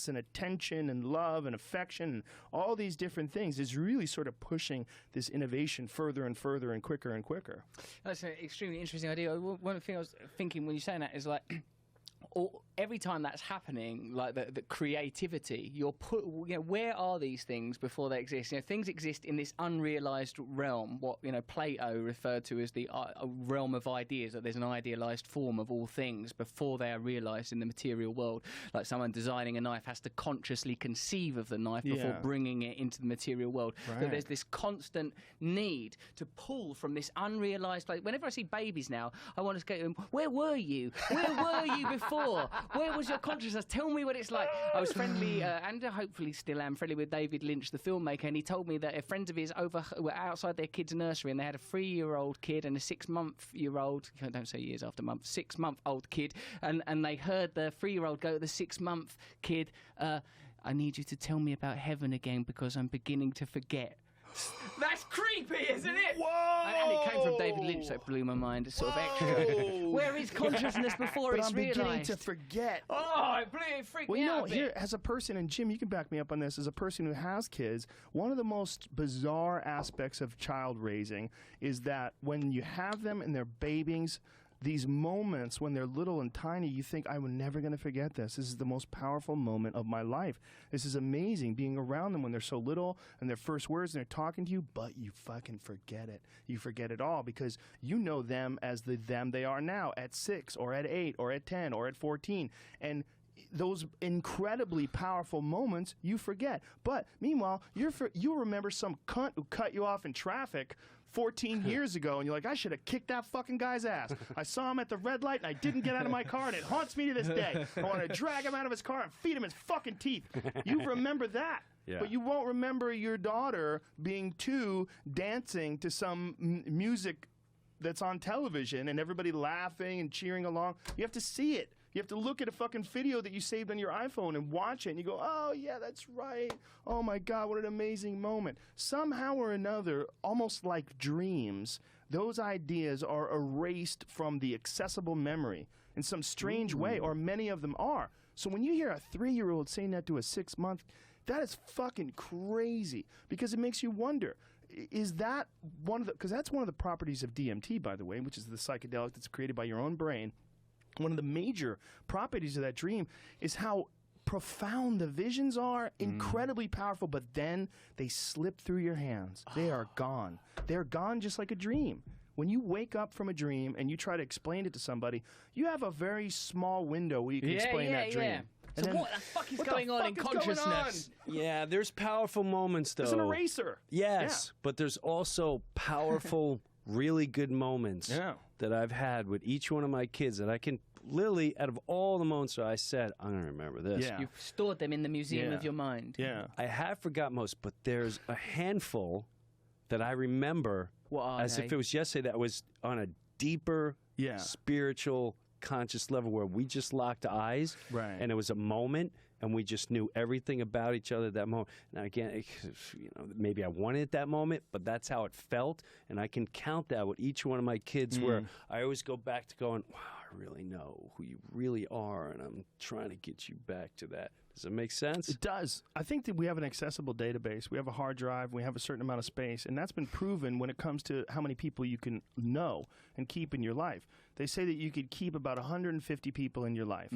and attention and love and affection and all these different things is really sort of pushing this innovation further and further and quicker and quicker. That's an extremely interesting idea. One thing I was thinking when you're saying that is like, every time that's happening, like the creativity, where are these things before they exist? Things exist in this unrealized realm, what Plato referred to as the realm of ideas, that there's an idealized form of all things before they are realized in the material world. Like someone designing a knife has to consciously conceive of the knife before bringing it into the material world. Right. So there's this constant need to pull from this unrealized place. Whenever I see babies now, I want to go to them, where were you? Where were you before? Where was your consciousness? Tell me what it's like. I was friendly, and hopefully still am friendly with David Lynch, the filmmaker, and he told me that friends of his were outside their kid's nursery, and they had a 3-year-old kid and a 6-month-year-old, don't say years after month, 6-month-old kid, and they heard the 3-year-old go to the 6-month kid, I need you to tell me about heaven again because I'm beginning to forget. That's creepy, isn't it? Whoa! And it came from David Lynch, so it blew my mind. It's sort of extra. Where is consciousness before it's realised? I'm beginning to forget. Oh, it freaked me out. Here, as a person, and Jim, you can back me up on this, as a person who has kids, one of the most bizarre aspects of child raising is that when you have them and they're babies, these moments when they're little and tiny, you think, I'm never going to forget this. This is the most powerful moment of my life. This is amazing, being around them when they're so little and their first words and they're talking to you, but you fucking forget it. You forget it all because you know them as the them they are now at 6 or at 8 or at 10 or at 14. And those incredibly powerful moments you forget. But meanwhile, you remember some cunt who cut you off in traffic 14 years ago, and you're like, I should have kicked that fucking guy's ass. I saw him at the red light, and I didn't get out of my car, and it haunts me to this day. I want to drag him out of his car and feed him his fucking teeth. You remember that. Yeah. But you won't remember your daughter being 2 dancing to some music that's on television and everybody laughing and cheering along. You have to see it. You have to look at a fucking video that you saved on your iPhone and watch it, and you go, oh, yeah, that's right. Oh, my God, what an amazing moment. Somehow or another, almost like dreams, those ideas are erased from the accessible memory in some strange way, or many of them are. So when you hear a 3-year-old saying that to a 6-month, that is fucking crazy, because it makes you wonder, is that one of the, because that's one of the properties of DMT, by the way, which is the psychedelic that's created by your own brain. One of the major properties of that dream is how profound the visions are, incredibly powerful, but then they slip through your hands. They are gone. They're gone just like a dream. When you wake up from a dream and you try to explain it to somebody, you have a very small window where you can explain that dream. Yeah. So then, what the fuck is going on in consciousness? Yeah, there's powerful moments, though. It's an eraser. Yes, but there's also powerful, really good moments that I've had with each one of my kids that I can literally, out of all the moments that I said, I'm going to remember this. Yeah. You've stored them in the museum of your mind. Yeah. I have forgot most, but there's a handful that I remember as if it was yesterday that was on a deeper spiritual conscious level where we just locked eyes and it was a moment and we just knew everything about each other at that moment. Now again, maybe I wanted it that moment, but that's how it felt, and I can count that with each one of my kids where I always go back to going, wow, I really know who you really are, and I'm trying to get you back to that. Does it make sense? It does. I think that we have an accessible database. We have a hard drive. We have a certain amount of space. And that's been proven when it comes to how many people you can know and keep in your life. They say that you could keep about 150 people in your life.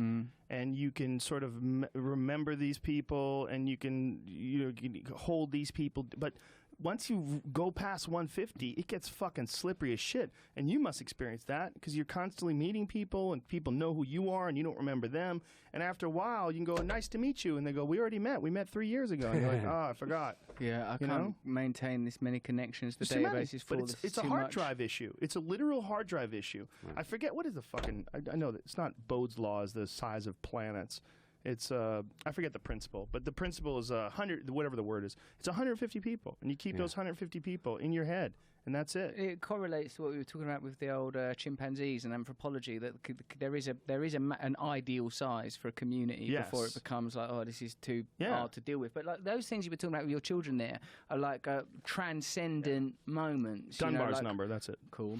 And you can sort of remember these people, and you can hold these people. But once you go past 150, it gets fucking slippery as shit. And you must experience that because you're constantly meeting people, and people know who you are, and you don't remember them. And after a while, you can go, nice to meet you. And they go, we already met. We met 3 years ago. And you're like, oh, I forgot. Yeah, I can't maintain this many connections. The database is full. But it's a hard drive issue. It's a literal hard drive issue. I forget, what is the fucking, I know that it's not Bode's law is the size of planets. It's I forget the principle, but the principle is 100, whatever the word is. It's 150 people, and you keep those 150 people in your head, and that's it. It correlates to what we were talking about with the old chimpanzees and anthropology, that there is an ideal size for a community before it becomes like, oh, this is too hard to deal with. But like those things you were talking about with your children there are like transcendent moments. Dunbar's number, that's it. Cool.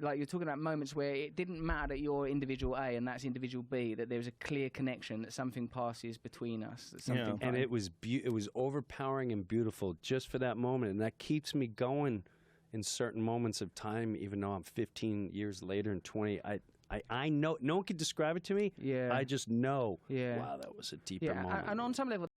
Like you're talking about moments where it didn't matter that you're individual A and that's individual B, that there's a clear connection, that something passes between us. That something and it was overpowering and beautiful just for that moment, and that keeps me going in certain moments of time, even though I'm 15 years later and 20. I know no one can describe it to me. I just know. Wow, that was a deeper moment. And on some level.